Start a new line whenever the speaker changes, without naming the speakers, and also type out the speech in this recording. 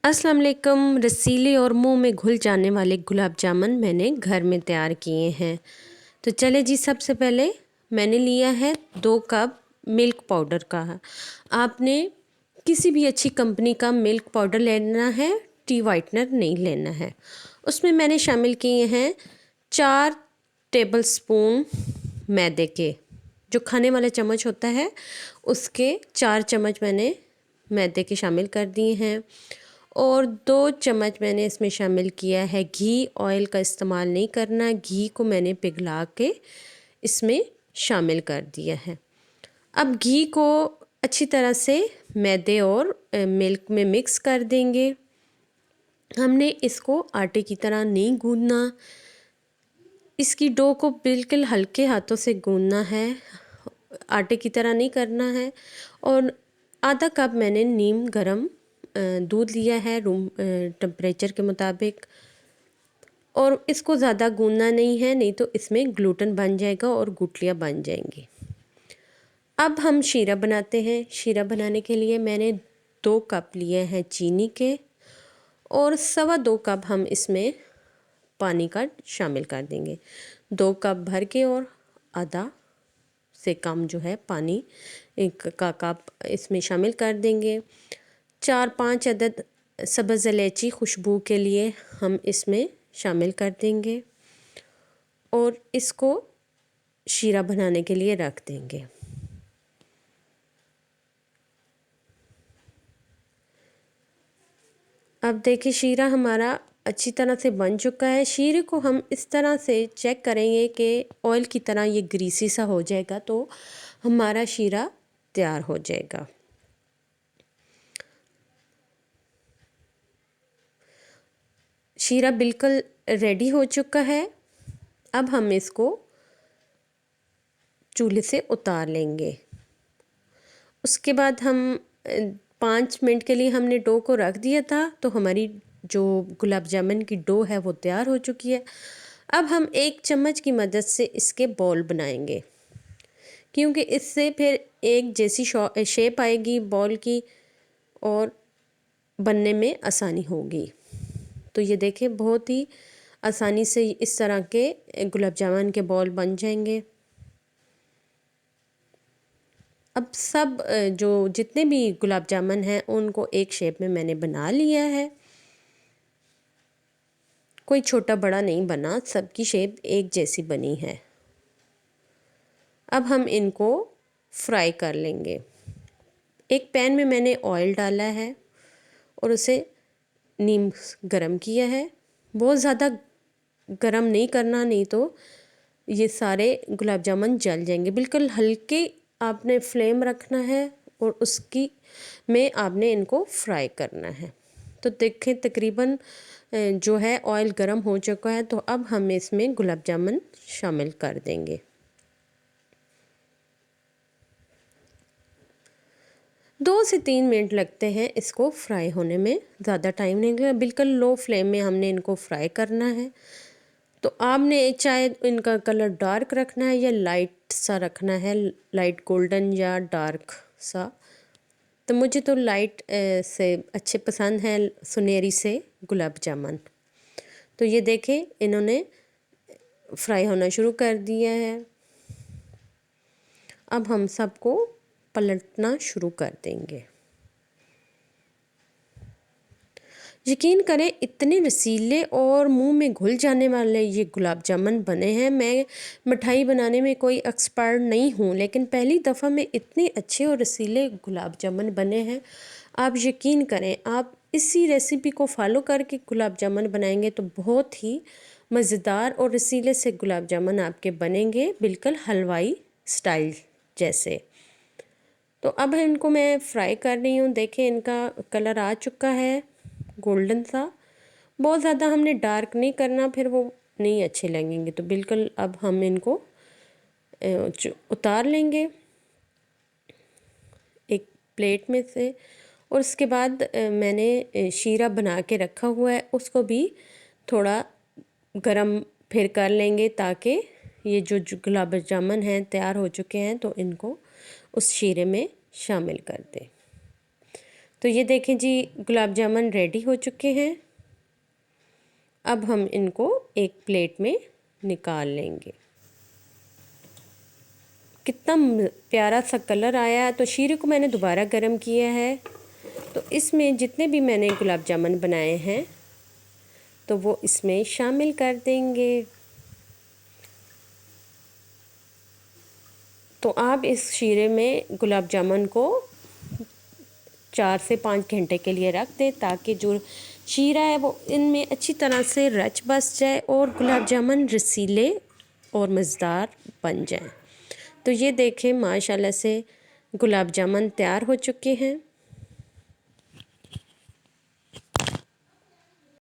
अस्सलाम वालेकुम। रसीले और मुंह में घुल जाने वाले गुलाब जामुन मैंने घर में तैयार किए हैं। तो चले जी, सबसे पहले मैंने लिया है 2 कप मिल्क पाउडर का। आपने किसी भी अच्छी कंपनी का मिल्क पाउडर लेना है, टी वाइटनर नहीं लेना है। उसमें मैंने शामिल किए हैं 4 टेबलस्पून मैदे के, जो खाने वाला चम्मच होता है उसके 4 चम्मच मैंने मैदे के शामिल कर दिए हैं। और 2 चम्मच मैंने इसमें शामिल किया है घी। ऑयल का इस्तेमाल नहीं करना, घी को मैंने पिघला के इसमें शामिल कर दिया है। अब घी को अच्छी तरह से मैदे और मिल्क में मिक्स कर देंगे। हमने इसको आटे की तरह नहीं गूंदना, इसकी डो को बिल्कुल हल्के हाथों से गूंदना है, आटे की तरह नहीं करना है। और आधा कप मैंने नीम गरम दूध लिया है रूम टेम्परेचर के मुताबिक। और इसको ज़्यादा गूंदना नहीं है, नहीं तो इसमें ग्लूटेन बन जाएगा और गुठलियाँ बन जाएंगी। अब हम शीरा बनाते हैं। शीरा बनाने के लिए मैंने 2 कप लिए हैं चीनी के, और 2.25 कप हम इसमें पानी का शामिल कर देंगे। 2 कप भर के और आधा से कम जो है पानी एक का कप इसमें शामिल कर देंगे। 4-5 अदद सब्ज़ इलायची खुशबू के लिए हम इसमें शामिल कर देंगे और इसको शीरा बनाने के लिए रख देंगे। अब देखिए, शीरा हमारा अच्छी तरह से बन चुका है। शीरे को हम इस तरह से चेक करेंगे कि ऑयल की तरह ये ग्रीसी सा हो जाएगा तो हमारा शीरा तैयार हो जाएगा। शीरा बिल्कुल रेडी हो चुका है। अब हम इसको चूल्हे से उतार लेंगे। उसके बाद हम 5 मिनट के लिए हमने डो को रख दिया था, तो हमारी जो गुलाब जामुन की डो है वो तैयार हो चुकी है। अब हम 1 चम्मच की मदद से इसके बॉल बनाएंगे, क्योंकि इससे फिर एक जैसी शेप आएगी बॉल की और बनने में आसानी होगी। तो ये देखें, बहुत ही आसानी से इस तरह के गुलाब जामुन के बॉल बन जाएंगे। अब सब जो जितने भी गुलाब जामुन हैं उनको एक शेप में मैंने बना लिया है। कोई छोटा बड़ा नहीं बना, सबकी शेप एक जैसी बनी है। अब हम इनको फ्राई कर लेंगे। एक पैन में मैंने ऑयल डाला है और उसे नीम गरम किया है। बहुत ज़्यादा गरम नहीं करना, नहीं तो ये सारे गुलाब जामुन जल जाएंगे। बिल्कुल हल्के आपने फ्लेम रखना है और उसकी में आपने इनको फ्राई करना है। तो देखें, तकरीबन जो है ऑयल गरम हो चुका है, तो अब हम इसमें गुलाब जामुन शामिल कर देंगे। दो से 3 मिनट लगते हैं इसको फ्राई होने में, ज़्यादा टाइम नहीं लगेगा। बिल्कुल लो फ्लेम में हमने इनको फ्राई करना है। तो आपने चाहे इनका कलर डार्क रखना है या लाइट सा रखना है, लाइट गोल्डन या डार्क सा। तो मुझे तो लाइट से अच्छे पसंद हैं, सुनहरी से गुलाब जामुन। तो ये देखें, इन्होंने फ्राई होना शुरू कर दिया है। अब हम सबको पलटना शुरू कर देंगे। यकीन करें, इतने रसीले और मुंह में घुल जाने वाले ये गुलाब जामुन बने हैं। मैं मिठाई बनाने में कोई एक्सपर्ट नहीं हूँ, लेकिन पहली दफ़ा में इतने अच्छे और रसीले गुलाब जामुन बने हैं। आप यकीन करें, आप इसी रेसिपी को फॉलो करके गुलाब जामुन बनाएंगे तो बहुत ही मज़ेदार और रसीले से गुलाब जामुन आपके बनेंगे, बिल्कुल हलवाई स्टाइल जैसे। तो अब इनको मैं फ्राई कर रही हूँ। देखें, इनका कलर आ चुका है गोल्डन सा। बहुत ज़्यादा हमने डार्क नहीं करना, फिर वो नहीं अच्छे लगेंगे। तो बिल्कुल अब हम इनको उतार लेंगे एक प्लेट में से। और उसके बाद मैंने शीरा बना के रखा हुआ है, उसको भी थोड़ा गरम फिर कर लेंगे, ताकि ये जो गुलाब जामुन हैं तैयार हो चुके हैं तो इनको उस शीरे में शामिल कर दें। तो ये देखें जी, गुलाब जामुन रेडी हो चुके हैं। अब हम इनको एक प्लेट में निकाल लेंगे। कितना प्यारा सा कलर आया है। तो शीरे को मैंने दोबारा गर्म किया है। तो इसमें जितने भी मैंने गुलाब जामुन बनाए हैं तो वो इसमें शामिल कर देंगे। तो आप इस शीरे में गुलाब जामुन को 4 से 5 घंटे के लिए रख दें ताकि जो शीरा है वो इनमें अच्छी तरह से रच बस जाए और गुलाब जामुन रसीले और मज़ेदार बन जाए। तो ये देखें, माशाल्लाह से गुलाब जामुन तैयार हो चुके हैं।